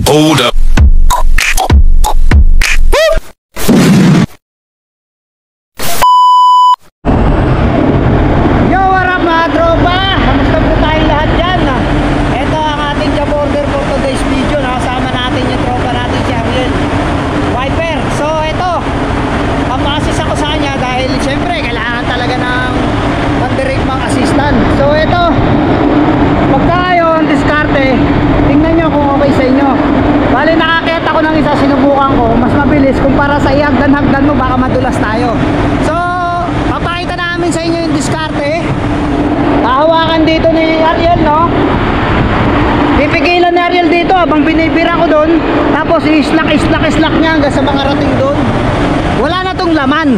Hold up. Yo, what up mga tropa? Kamusta po tayong lahat dyan? Ito ang ating job order for today's video. Nakasama natin yung tropa natin si Ariel Wiper. So ito, pampasis ako sa kanya dahil siyempre kailangan talaga ng mandirect mga assistant. So ito, pagka yun, diskarte, tingnan nyo kung okay sa inyo. Bali nakakita ako ng isa, sinubukan ko, mas mabilis kumpara sa ihagdan-hagdan mo, baka madulas tayo. So papakita namin sa inyo yung diskarte. Hahawakan dito ni Ariel, no? Pipigilan ni Ariel dito habang binibira ko doon. Tapos i-slack niya hanggang sa makarating doon. Wala na tong laman.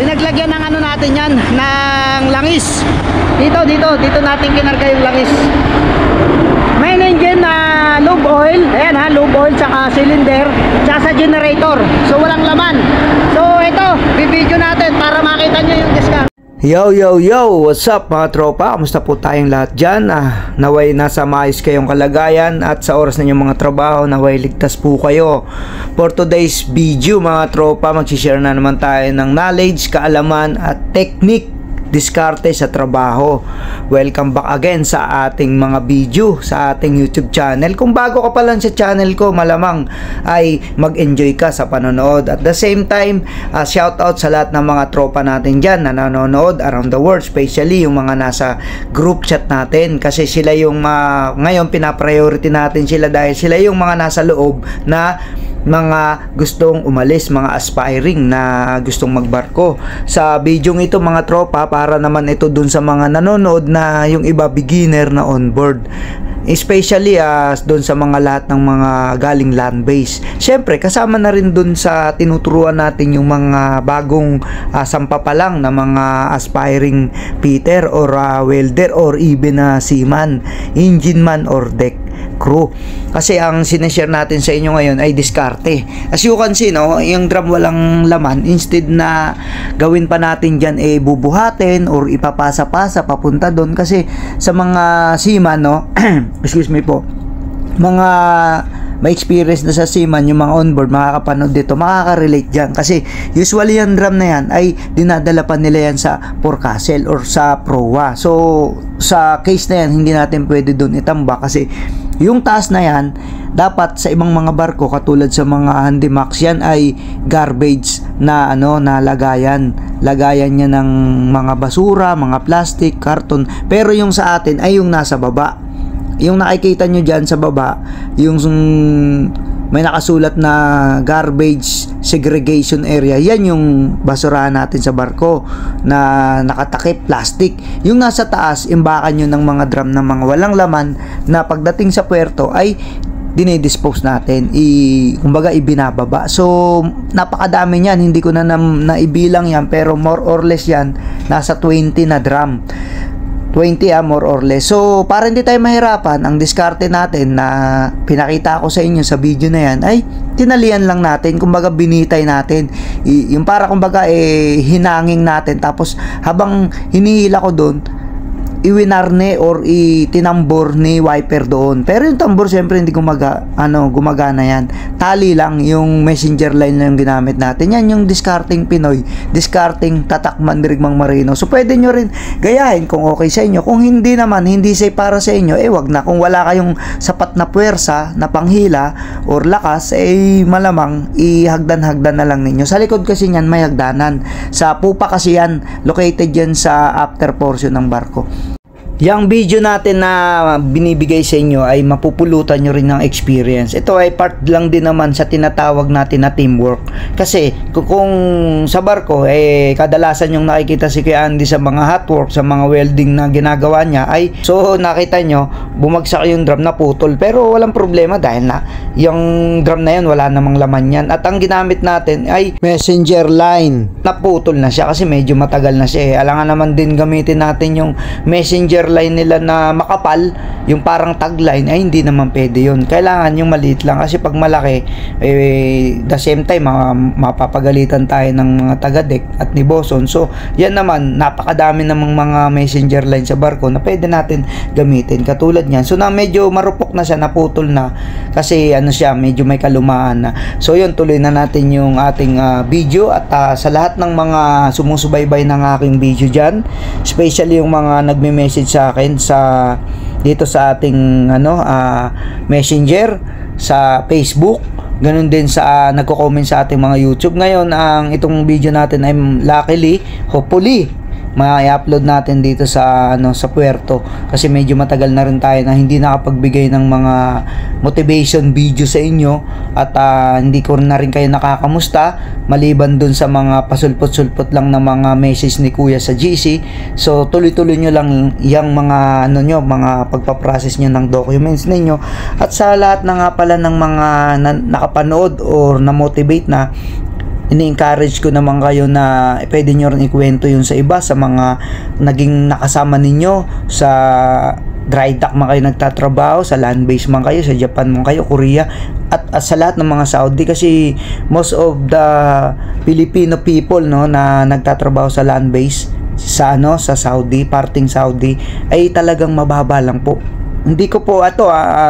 Pinaglagyan ng ano natin yan, ng langis. Dito natin kinarga yung langis. Main engine na lube oil. Ayan ha, lube oil tsaka cylinder tsaka sa generator. So walang laman. So ito, bibidyo natin para makita nyo yung discount. Yo, what's up mga tropa? Kamusta po tayong lahat dyan? Naway nasa maayos kayong kalagayan at sa oras na mga trabaho, naway ligtas po kayo. For today's video mga tropa, mag-share na naman tayo ng knowledge, kaalaman at technique diskarte sa trabaho. Welcome back again sa ating mga video sa ating YouTube channel. Kung bago ka pa lang sa channel ko, malamang ay mag-enjoy ka sa panonood. At the same time, shout out sa lahat ng mga tropa natin dyan na nanonood around the world, especially yung mga nasa group chat natin, kasi sila yung ngayon pinapriority natin sila dahil sila yung mga nasa loob na mga gustong umalis, mga aspiring na gustong magbarko. Sa video ito mga tropa, para naman ito dun sa mga nanonood na yung iba beginner na on board, especially dun sa mga lahat ng mga galing land base. Syempre kasama na rin dun sa tinuturuan natin yung mga bagong sampa pa lang na mga aspiring fitter or welder or even seaman, engine man or deck crew. Kasi ang sineshare natin sa inyo ngayon ay diskarte. As you can see, no, yung drum walang laman, instead na gawin pa natin dyan bubuhatin or ipapasa-pasa papunta doon, kasi sa mga seaman, no, excuse me po, mga may experience na sa seaman, yung mga onboard makakapanood dito, makaka-relate dyan, kasi usually yung drum na yan ay dinadala pa nila yan sa forecastle or sa proa. So sa case na yan, hindi natin pwede doon itamba, kasi yung taas na yan, dapat sa ibang mga barko katulad sa mga Handymax, yan ay garbage na na lagayan niya ng mga basura, mga plastic, karton. Pero yung sa atin ay yung nasa baba. Yung nakikita nyo dyan sa baba, yung may nakasulat na garbage segregation area, yan yung basurahan natin sa barko na nakatakip plastic. Yung nasa taas, imbakan nyo ng mga drum ng mga walang laman na pagdating sa puerto ay dinidispose natin, kumbaga ibinababa. So napakadami niyan, hindi ko na naibilang yan, pero more or less yan nasa 20 na drum, 20 more or less. So para hindi tayo mahirapan, ang diskarte natin na pinakita ko sa inyo sa video na yan ay tinalian lang natin, kumbaga binitay natin, yung para kumbaga hinanging natin, tapos habang hinihila ko doon, iwinarne or itinambor ni Wiper doon. Pero yung tambor syempre hindi gumagana yan. Tali lang, yung messenger line lang yung ginamit natin. Yan yung discarding Pinoy, discarding tatak mandirigmang marino. So pwede nyo rin gayahin kung okay sa inyo. Kung hindi naman, hindi safe para sa inyo, wag na. Kung wala kayong sapat na puwersa na panghila or lakas, malamang ihagdan-hagdan na lang ninyo. Sa likod kasi yan may hagdanan. Sa pupa kasi yan, located yan sa after portion ng barko. Yung video natin na binibigay sa inyo ay mapupulutan nyo rin ng experience. Ito ay part lang din naman sa tinatawag natin na teamwork. Kasi kung sa barko, kadalasan yung nakikita si Kuya Andy sa mga hot work, sa mga welding na ginagawa niya, ay so nakita nyo, bumagsak yung drum, na putol. Pero walang problema dahil na yung drum na yun, wala namang laman yan. At ang ginamit natin ay messenger line. Naputol na siya kasi medyo matagal na siya. Alangan naman din gamitin natin yung messenger messenger line nila na makapal, yung parang tagline, ay hindi naman pwede yun. Kailangan yung maliit lang, kasi pag malaki, the same time, mapapagalitan tayo ng mga taga-deck at ni Boson. So, yan naman, napakadami namang mga messenger line sa barko na pwede natin gamitin. Katulad niyan. So, na medyo marupok na siya, naputol na, kasi ano siya, medyo may kalumaan na. So, yun, tuloy na natin yung ating video. At sa lahat ng mga sumusubaybay ng aking video dyan, especially yung mga nagme-message sa akin dito sa ating messenger sa Facebook, ganun din sa nagko-comment sa ating mga YouTube. Ngayon, itong video natin ay luckily, hopefully ma-upload natin dito sa sa Puerto, kasi medyo matagal na rin tayo na hindi nakapagbigay ng mga motivation video sa inyo, at hindi ko na rin kayo nakakamusta maliban dun sa mga pasulpot-sulpot lang na mga message ni Kuya sa GC. So tuloy-tuloy nyo lang yung mga mga pagpaprocess nyo ng documents ninyo. At sa lahat na nga pala ng mga nakapanood or na-motivate na, ini-encourage ko naman kayo na pwede nyo rin ikwento yun sa iba, sa mga naging nakasama ninyo sa dry dock man kayo nagtatrabaho, sa land base man kayo, sa Japan man kayo, Korea, at sa lahat ng mga Saudi, kasi most of the Filipino people na nagtatrabaho sa land base sa Saudi, parting Saudi, ay talagang mababa lang po. Hindi ko po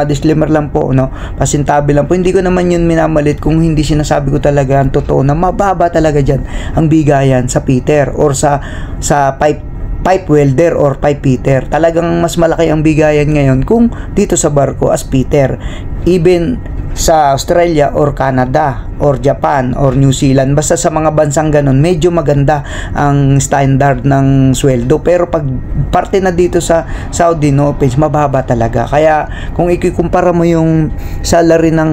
disclaimer lang po, pasintabi lang po, hindi ko naman yun minamalit kung hindi sinasabi ko talaga ang totoo na mababa talaga dyan ang bigayan sa Peter or sa pipe welder or pipe fitter. Talagang mas malaki ang bigayan ngayon kung dito sa barko as Peter. Even sa Australia or Canada or Japan or New Zealand, basta sa mga bansang ganun, medyo maganda ang standard ng sweldo. Pero pag parte na dito sa Saudi, mababa talaga. Kaya kung ikikumpara mo yung salary ng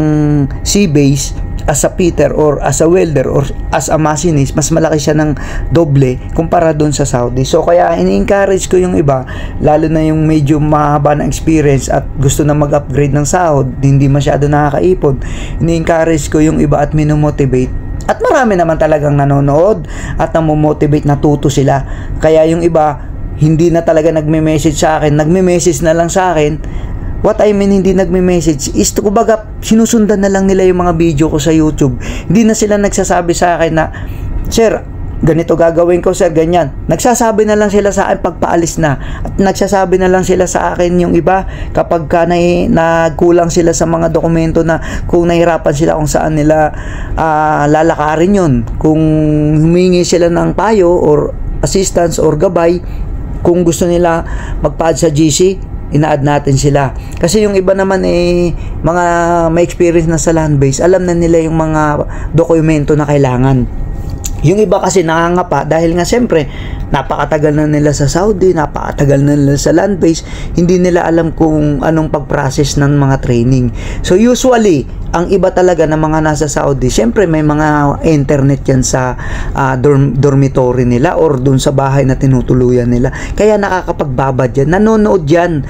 sea base as a fitter or as a welder or as a machinist, mas malaki siya ng doble kumpara doon sa Saudi. So kaya ini-encourage ko yung iba, lalo na yung medyo mahaba ng experience at gusto na mag-upgrade ng sahod, hindi masyado nakakaipon, ini-encourage ko yung iba at minomotivate. At marami naman talagang nanonood at namomotivate, natuto sila. Kaya yung iba hindi na talaga nagme-message sa akin, nagme-message na lang sa akin. What I mean, hindi nagme-message is, kumbaga, sinusundan na lang nila yung mga video ko sa YouTube. Hindi na sila nagsasabi sa akin na, sir, ganito gagawin ko, sir, ganyan. Nagsasabi na lang sila sa akin pagpaalis na. At nagsasabi na lang sila sa akin yung iba kapag nagkulang sila sa mga dokumento, na kung nahirapan sila kung saan nila lalakarin yun. Kung humingi sila ng payo or assistance or gabay, kung gusto nila magpa-add sa GC, ina-add natin sila. Kasi yung iba naman mga may experience na sa land base, alam na nila yung mga dokumento na kailangan. Yung iba kasi nakangapa dahil nga siyempre napakatagal na nila sa Saudi, napakatagal na nila sa land base, hindi nila alam kung anong pag-process ng mga training. So usually, ang iba talaga ng mga nasa Saudi, siyempre may mga internet yan sa dormitory nila or dun sa bahay na tinutuluyan nila. Kaya nakakapagbabad yan, nanonood yan,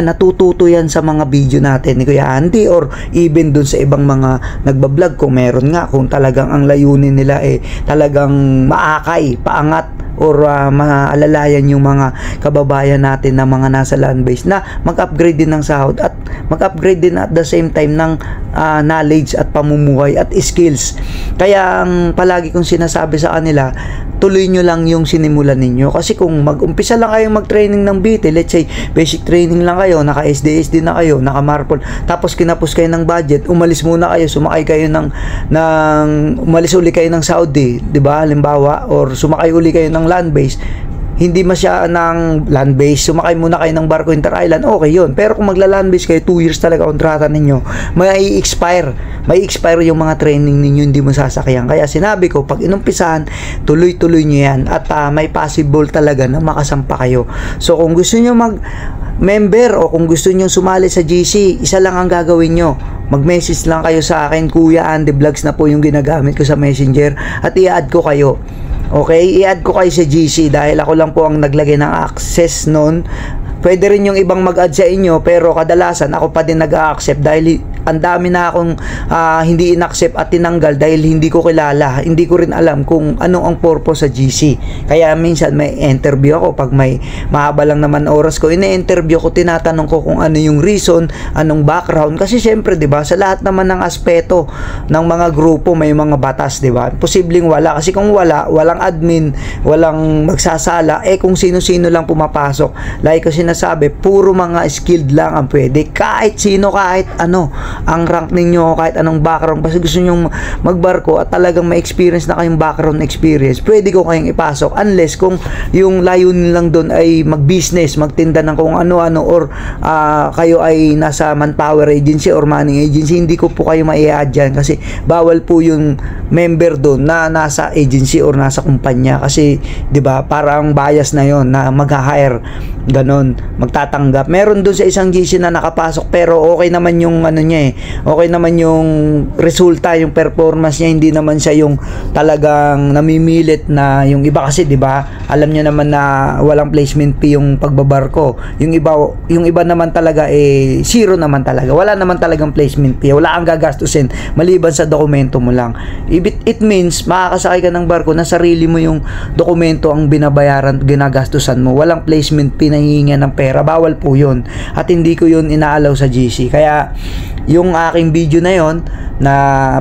natututo yan sa mga video natin ni Kuya Andy, or even dun sa ibang mga nagbablog kung meron nga, kung talagang ang layunin nila talagang maakay, paangat, or maalalayan yung mga kababayan natin na mga nasa land base na mag-upgrade din ng sahod at mag-upgrade din at the same time ng knowledge at pamumuhay at skills. Kaya ang palagi kong sinasabi sa kanila, tuloy nyo lang yung sinimulan ninyo. Kasi kung mag-umpisa lang kayong mag-training ng BT, let's say basic training lang kayo, naka-SDS din na kayo, naka-Marpol, tapos kinapos kayo ng budget, umalis muna kayo, sumakay kayo umalis uli kayo ng Saudi, di ba, halimbawa, or sumakay uli kayo ng land base, hindi masya ng land base, sumakay muna kayo ng barko inter-island, okay yun. Pero kung magla-land base kayo, 2 years talaga kontrata ninyo, may expire yung mga training ninyo, hindi mo sasakyan. Kaya sinabi ko, pag inumpisahan, tuloy-tuloy nyo yan, at may possible talaga na makasampa kayo. So kung gusto nyo mag-member o kung gusto nyo sumali sa GC, isa lang ang gagawin nyo, mag-message lang kayo sa akin, Kuya Andy Vlogs na po yung ginagamit ko sa Messenger, at i-add ko kayo. Okay, i-add ko kayo sa GC dahil ako lang po ang naglagay ng access noon. Pwede rin yung ibang mag-add sa inyo, pero kadalasan ako pa din nag-a-accept dahil ang dami na akong hindi inaccept at tinanggal dahil hindi ko kilala, hindi ko rin alam kung ano ang purpose sa GC. Kaya minsan may interview ako, pag may mahaba lang naman oras ko, ine-interview ko, tinatanong ko kung ano yung reason, anong background, kasi syempre 'di ba, sa lahat naman ng aspeto ng mga grupo may mga batas, 'di ba? Posibleng wala, kasi kung walang admin, walang magsasala, kung sino-sino lang pumapasok. Like ko sinasabi, puro mga skilled lang ang pwede, kahit sino, kahit ano ang rank ninyo, kahit anong background, basta gusto nyo magbarko at talagang may experience na kayong background experience, pwede ko kayong ipasok, unless kung yung layunin lang doon ay mag-business, magtinda ng kung ano-ano, or kayo ay nasa manpower agency or manning agency, hindi ko po kayo mai-add dyan, kasi bawal po yung member doon na nasa agency or nasa kumpanya, kasi 'di ba, parang bias na yon na mag-hire, ganon, magtatanggap. Meron doon sa isang GC na nakapasok pero okay naman yung ano niya, okay naman yung resulta, yung performance niya, hindi naman siya yung talagang namimilit na yung iba, kasi 'di ba, alam niyo naman na walang placement fee yung pagbabarko. Yung iba naman talaga zero naman talaga. Wala naman talagang placement fee. Wala kang gagastusin maliban sa dokumento mo lang. It means makakasakay ka ng barko na sarili mo yung dokumento ang binabayaran, ginagastusan mo. Walang placement fee na hihinga ng pera. Bawal po 'yun. At hindi ko 'yun inaalaw sa GC. Kaya yung aking video na yon na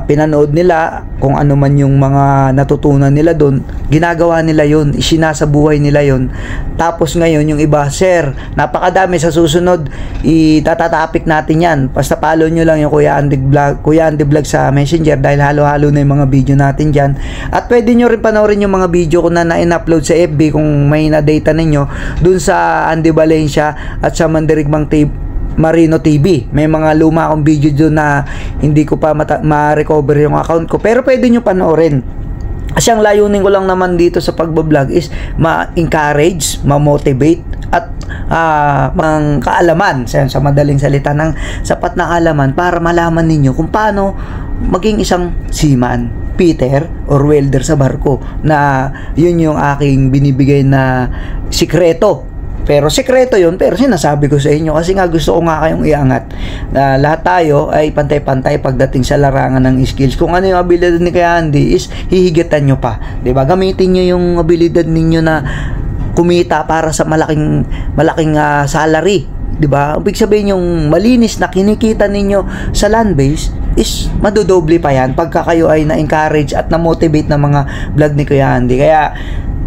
pinanood nila, kung ano man yung mga natutunan nila doon, ginagawa nila yon, isinasa buhay nila yon. Tapos ngayon yung iba, sir, napakadami, sa susunod itatatopic natin yan, basta follow nyo lang yung Kuya Andy Vlog sa Messenger, dahil halo-halo na yung mga video natin dyan. At pwede nyo rin panoorin yung mga video ko na na-upload sa FB kung may na-data ninyo dun sa Andy Valencia at sa Mandirigmang Marino TV. May mga luma akong video doon na hindi ko pa ma-recover yung account ko, pero pwede nyo panoorin. Kasi ang layunin ko lang naman dito sa pagbablog is ma-encourage, ma-motivate, at mang kaalaman, sa madaling salita, ng sapat na kaalaman para malaman ninyo kung paano maging isang seaman, Peter, or welder sa barko, na yun yung aking binibigay na sikreto. Pero sekreto yun, pero sinasabi ko sa inyo kasi nga gusto ko nga kayong iangat. Lahat tayo ay pantay-pantay pagdating sa larangan ng skills. Kung ano yung abilidad ni Kuya Andy is hihigitan nyo pa, 'di ba? Gamitin nyo yung abilidad ninyo na kumita para sa malaking salary, 'di ba? Ibig sabihin yung malinis na kinikita ninyo sa land base is madodoble pa yan pagka kayo ay na-encourage at na-motivate ng mga vlog ni Kuya Andy. Kaya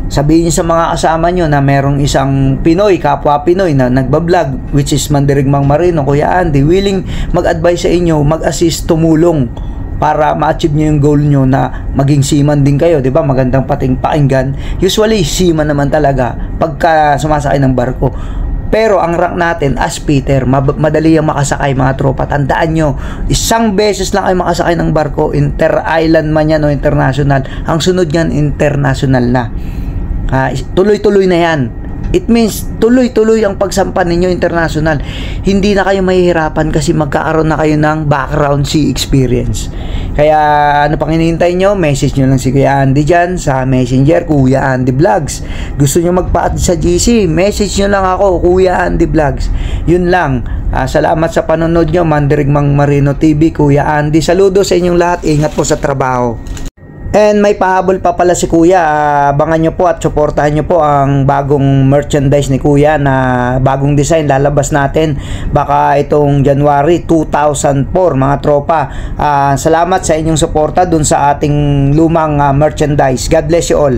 sabihin niyo sa mga kasama nyo na merong isang Pinoy, kapwa Pinoy na nagbablog, which is Mandirigmang Marino, Kuya Andy, willing mag-advise sa inyo, mag-assist, tumulong para ma-achieve nyo yung goal nyo na maging seaman din kayo, di ba? Magandang pakinggan. Usually, seaman naman talaga pagka sumasakay ng barko. Pero ang rank natin as Peter, madali yung makasakay, mga tropa. Tandaan nyo, isang beses lang kayo makasakay ng barko, inter-island man yan o international. Ang sunod yan, international na. Tuloy-tuloy na yan. It means tuloy-tuloy ang pagsampan ninyo international. Hindi na kayo mahihirapan kasi magkakaroon na kayo ng background sea experience. Kaya ano pang hinihintay nyo? Message nyo lang si Kuya Andy dyan sa Messenger, Kuya Andy Vlogs. Gusto nyo magpa-add sa GC? Message nyo lang ako, Kuya Andy Vlogs. Yun lang. Salamat sa panonood nyo, Mandirigmang Marino TV, Kuya Andy. Saludo sa inyong lahat. Ingat po sa trabaho. And may pahabol pa pala si Kuya. Abangan nyo po at suportahan nyo po ang bagong merchandise ni Kuya na bagong design lalabas natin baka itong January 2004, mga tropa. Salamat sa inyong suporta dun sa ating lumang merchandise. God bless you all.